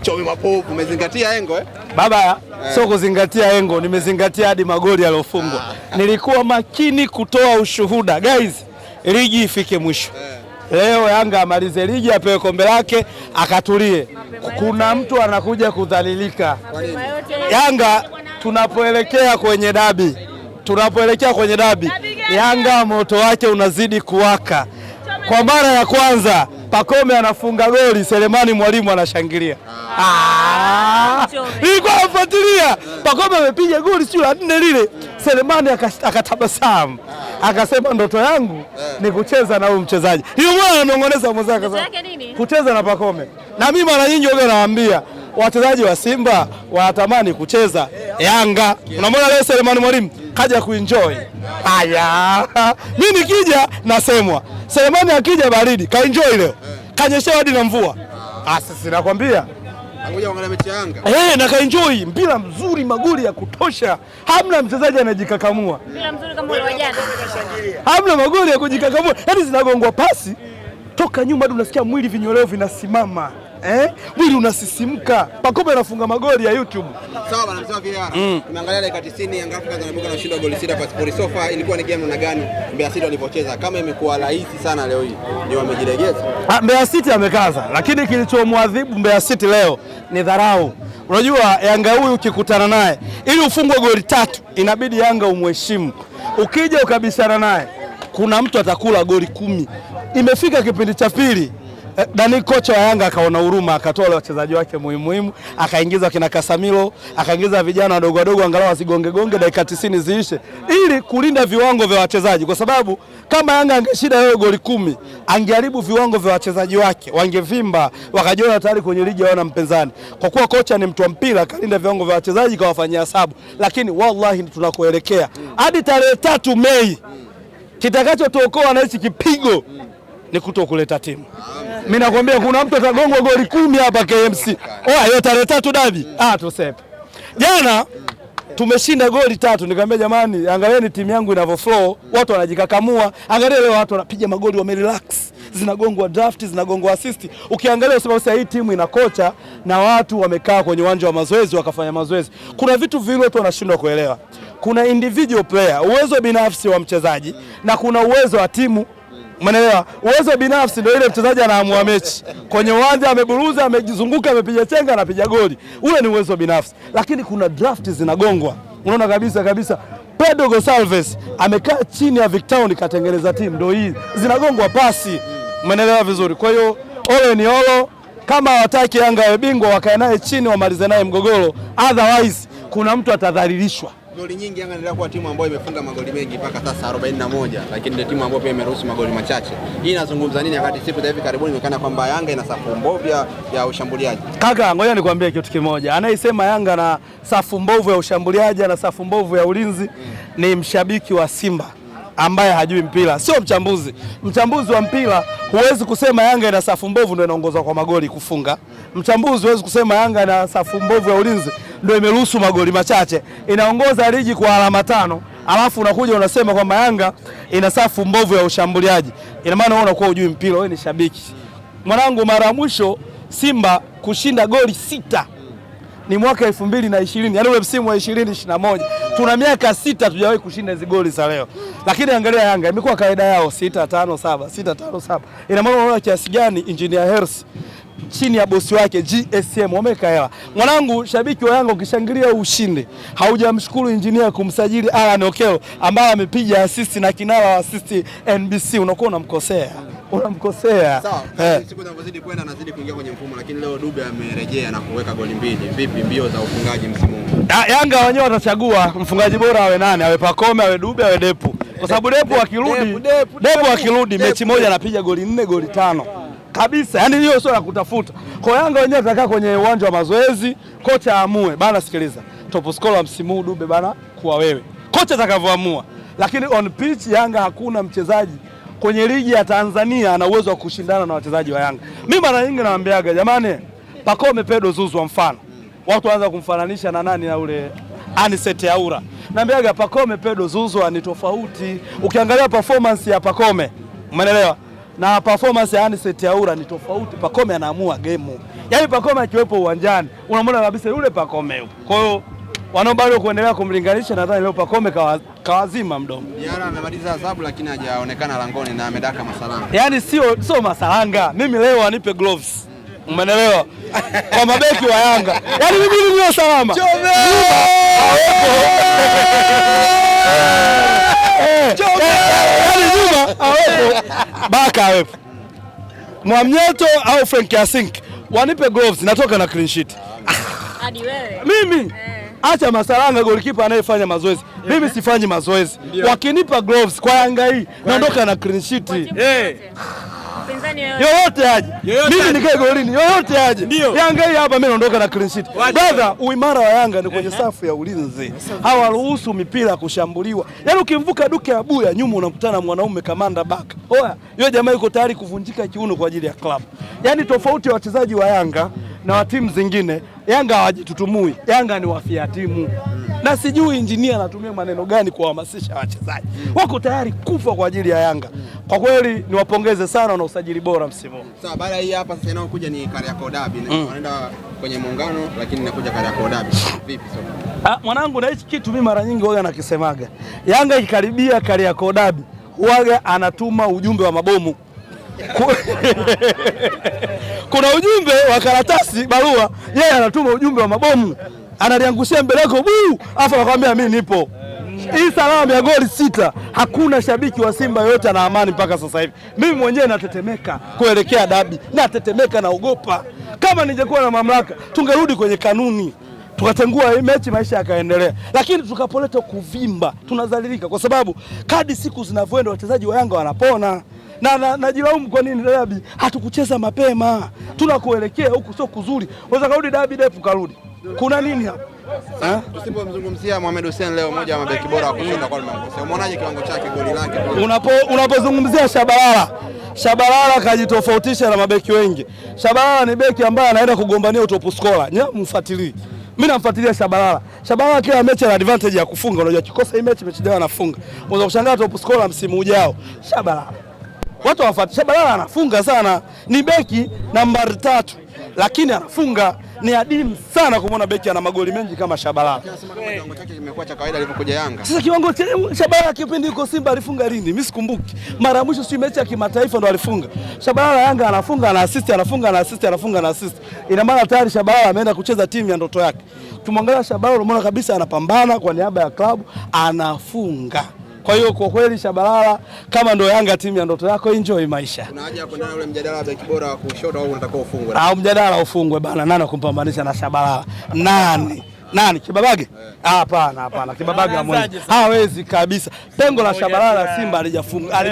Chomi mapovu, umezingatia engo Baba, sio kuzingatia engo, nimezingatia hadi magoli yaliyofungwa. Nilikuwa makini kutoa ushuhuda. Guys, ligi ifike mwisho. Leo Yanga amalize ligi, apewe kombe lake, akatulie. Kuna mtu anakuja kudhalilika. Yanga tunapoelekea kwenye dabi, Yanga moto wake unazidi kuwaka. Kwa mara ya kwanza Pacome anafunga goli, Selemani Mwalimu anashangilia. Nilikuwa nafuatilia. Pacome amepiga goli sio la 4 lile. Selemani akatabasamu. Akasema ndoto yangu ni kucheza na huyu mchezaji. Hiyo mwana ananong'oneza mwenzake sasa. Kucheza na Pacome. Na mimi mara nyingi wao nawaambia wachezaji wa Simba wanatamani kucheza Yanga. Unamwona leo Selemani Mwalimu kaja kuenjoy. Haya. Mimi nikija nasemwa. Selemani akija baridi, kaenjoy leo. Kanyeshewa hadi na mvua. Sasa nakwambia. Ngoja uangalie mechi ya Yanga. Na kaenjoy, mpira mzuri, magoli ya kutosha. Hamna mchezaji anajikakamua. Mpira mzuri kama ule wa jana. Hamna magoli ya kujikakamua. Yaani zinagongwa pasi toka nyuma hadi unasikia mwili vinyoleo vinasimama. Mwili unasisimka. Pacome anafunga magoli ya YouTube. Sawa bana, msema VAR. Tumeangalia dakika 90 Yanga Afrika anabuka na ushinda goli 6 kwa sifuri. Sofa ilikuwa ni game na gani? Mbeya City walipocheza kama imekuwa rahisi sana leo hii. Ndio wamejilegeza. Mbeya City amekaza, lakini kilichomwadhibu Mbeya City leo ni dharau. Unajua Yanga huyu ukikutana naye ili ufungwe goli 3 inabidi Yanga umheshimu. Ukija ukabishana naye kuna mtu atakula goli 10. Imefika kipindi cha pili, Dani kocha wa Yanga akaona huruma, akatoa wale wachezaji wake muhimu, akaingiza kina Casemiro, akaingiza vijana wadogo wadogo angalau wasigonge dakika 90 ziishe ili kulinda viwango vya wachezaji, kwa sababu kama Yanga angeshinda leo goli 10 angeharibu viwango vya wachezaji wake, wangevimba wakajiona tayari kwenye ligi hawana mpinzani. Kwa kuwa kocha ni mtu wa mpira, kalinda viwango vya wachezaji kawafanyia hesabu. Lakini wallahi tunakoelekea hadi tarehe 3 Mei kitakachotuokoa na hichi kipigo ni kutokuleta timu. Mimi nakwambia kuna mtu atagongwa goli 10 hapa KMC. Hiyo tarehe 3 dabi. Tusepe. Jana tumeshinda goli 3, nikamwambia jamani, angalieni timu yangu inavyo flow, watu wanajikakamua. Angalia leo watu wanapiga magoli wamerelax. Zinagongwa draft, zinagongwa assist. Ukiangalia sababu sasa hii timu ina kocha na watu wamekaa kwenye uwanja wa mazoezi wakafanya mazoezi. Kuna vitu vile watu wanashindwa kuelewa. Kuna individual player, uwezo binafsi wa mchezaji na kuna uwezo wa timu. Umeelewa? Uwezo binafsi ndio ile mchezaji anaamua mechi. Kwenye uwanja ameburuza, amejizunguka, amepiga chenga, anapiga goli. Ule ni uwezo binafsi. Lakini kuna draft zinagongwa. Unaona kabisa Pedro Gonçalves amekaa chini ya Victown katengeneza timu, ndio hii. Zinagongwa pasi. Umeelewa vizuri. Kwa hiyo ole ni olo. Kama hawataki Yanga awe bingwa, wakae naye chini wamalize naye mgogoro. Otherwise kuna mtu atadhalilishwa. Goli nyingi Yanga inaendelea kuwa timu ambayo imefunga magoli mengi mpaka sasa 41, lakini ndio timu ambayo pia imeruhusu magoli machache. Hii inazungumza nini wakati siku za hivi karibuni imekana kwamba Yanga ina safu mbovu ya ushambuliaji? Kaka, ngoja nikwambie kitu kimoja. Anayesema Yanga na safu mbovu ya ushambuliaji na safu mbovu ya ulinzi ni mshabiki wa Simba ambaye hajui mpira, sio mchambuzi. Mchambuzi wa mpira huwezi kusema Yanga ina safu mbovu ndio inaongoza kwa magoli kufunga. Mchambuzi huwezi kusema Yanga ina safu mbovu ya ulinzi ndio imeruhusu magoli machache. Inaongoza ligi kwa alama 5, alafu unakuja unasema kwamba Yanga ina safu mbovu ya ushambuliaji. Ina maana wewe unakuwa hujui mpira, wewe ni shabiki. Mwanangu, mara mwisho Simba kushinda goli 6 ni mwaka 2020, yaani ule msimu wa 2021. Tuna miaka 6 tujawahi kushinda hizo goli za leo. Lakini angalia Yanga imekuwa kaida yao 6-5-7. Ina maana unaona kiasi gani Engineer Hersi chini ya bosi wake GSM wameka hela. Mwanangu, shabiki wa Yanga ukishangilia ushinde, haujamshukuru engineer kumsajili Alan Okello ambaye amepiga assist na kinara wa assist NBC, unakuwa unamkosea. Sawa, siku zinazozidi kwenda anazidi kuingia kwenye mfumo, lakini leo Dube amerejea na kuweka goli 2. Vipi mbio za ufungaji msimu huu? Yanga wenyewe watachagua mfungaji bora awe nani, awe Pacome, awe Dube, awe Depu. Kwa sababu Depu akirudi mechi moja anapiga goli 4, goli 5. Kabisa, yani hiyo sio ya kutafuta. Kwa Yanga wenyewe tutakaa kwenye uwanja wa mazoezi, kocha aamue. Bana sikiliza, top scorer msimu huu Dube bana kuwa wewe. Kocha atakavyoamua. Lakini on pitch Yanga hakuna mchezaji kwenye ligi ya Tanzania ana uwezo wa kushindana na wachezaji wa Yanga. Mimi mara nyingi nawaambiaga jamani, Pacome Pedro Zuzu wa mfano. Watu waanza kumfananisha na nani na ule Anicet Yaura. Naambiaga Pacome Pedro Zuzu ni tofauti. Ukiangalia performance ya Pacome, umeelewa? Na performance ya Anicet Yaura ni tofauti. Pacome anaamua game. Yaani Pacome akiwepo uwanjani unamwona kabisa yule Pacome yupo. Kwa hiyo wanaobado kuendelea kumlinganisha, nadhani leo Pacome kawazima mdomo. Diarra amemaliza adhabu lakini hajaonekana langoni na amedaka Masalanga. Yaani sio Masalanga. Mimi leo anipe gloves. Umeelewa? Kwa mabeki wa Yanga. Yaani mimi ni salama. Yaani Juma awepo, Baka awepo, Mwamnyeto au Frank Asink wanipe gloves, natoka na clean sheet. Hadi wewe. Mimi acha Masalanga goalkeeper anayefanya mazoezi. Mimi sifanyi mazoezi. Wakinipa gloves kwa Yanga hii naondoka na clean sheet. Yoyote aje. Mimi nikae golini, yoyote aje. Yanga hii hapa mimi naondoka na clean sheet. Brother, uimara wa Yanga ni kwenye safu ya ulinzi. Hawaruhusu mipira kushambuliwa. Yaani ukimvuka Duke Abuya nyuma unakutana mwanaume Kamanda Baka. Oya, yule jamaa yuko tayari kuvunjika kiuno kwa ajili ya club. Yaani tofauti ya wachezaji wa Yanga na wa timu zingine, Yanga hawajitutumui. Yanga ni wafia timu. Na sijui injinia anatumia maneno gani kuhamasisha wachezaji. Wako tayari kufa kwa ajili ya Yanga. Kwa kweli niwapongeze sana na usajili bora msimu. Sawa, baada hii hapa sasa inayokuja ni Kariakoo Derby. Wanaenda kwenye muungano lakini inakuja Kariakoo Derby. Vipi sasa? Mwanangu, na hichi kitu mimi mara nyingi huaga nakisemaga. Yanga ikikaribia Kariakoo Derby, huaga anatuma ujumbe wa mabomu. Kuna ujumbe wa karatasi barua, yeye anatuma ujumbe wa mabomu. Analiangushia mbele yako afa anakuambia mimi nipo. Hii salamu ya goli 6, hakuna shabiki wa Simba yote ana amani mpaka sasa hivi. Mimi mwenyewe natetemeka kuelekea dabi. Natetemeka, naogopa. Kama ningekuwa na mamlaka, tungerudi kwenye kanuni. Tukatengua hii mechi, maisha yakaendelea. Lakini tukapoleta kuvimba, tunadhalilika kwa sababu kadi siku zinavyoenda wachezaji wa Yanga wanapona. Na najilaumu kwa nini dabi hatukucheza mapema. Tunakoelekea huku sio kuzuri. Unaweza kurudi dabi defu karudi. Kuna nini hapa? Tusipomzungumzia Mohamed Hussein leo, moja wa mabeki bora wa kushinda kwa ulimwengu. Umeonaje kiwango chake, goli lake? Unapozungumzia Shabalala kajitofautisha na mabeki wengi. Shabalala ni beki ambaye anaenda kugombania utop scorer. Mfuatilie. Mimi namfuatilia Shabalala. Shabalala kila mechi ana advantage ya kufunga. Unajua kikosa hii mechi ijayo anafunga. Unaweza kushangaa top scorer msimu ujao. Shabalala. Watu wafuatilia. Shabalala anafunga sana. Ni beki nambari 3. Lakini anafunga. Ni adimu sana kumwona beki ana magoli mengi kama Shabalala. Kiwango chake kimekuwa cha kawaida alipokuja Yanga. Sasa kiwango cha Shabalala kipindi yuko Simba alifunga lini? Mimi sikumbuki. Mara mwisho si mechi ya kimataifa ndo alifunga. Shabalala Yanga anafunga na assist, anafunga na assist, anafunga na assist. Ina maana tayari Shabalala ameenda kucheza timu ya ndoto yake. Tumwangalia Shabalala unaona kabisa anapambana kwa niaba ya klabu, anafunga. Kwa hiyo kwa kweli Shabalala kama ndo Yanga timu ya ndoto yako, enjoy maisha. Kuna haja ya kuendana na ule mjadala wa beki bora wa kushoto au unataka ufungwe? Mjadala ufungwe bana. Nani kumpambanisha na Shabalala? Nani? Kibabage? Hapana. Kibabage hawezi kabisa. Pengo la Shabalala Simba halijafungwa.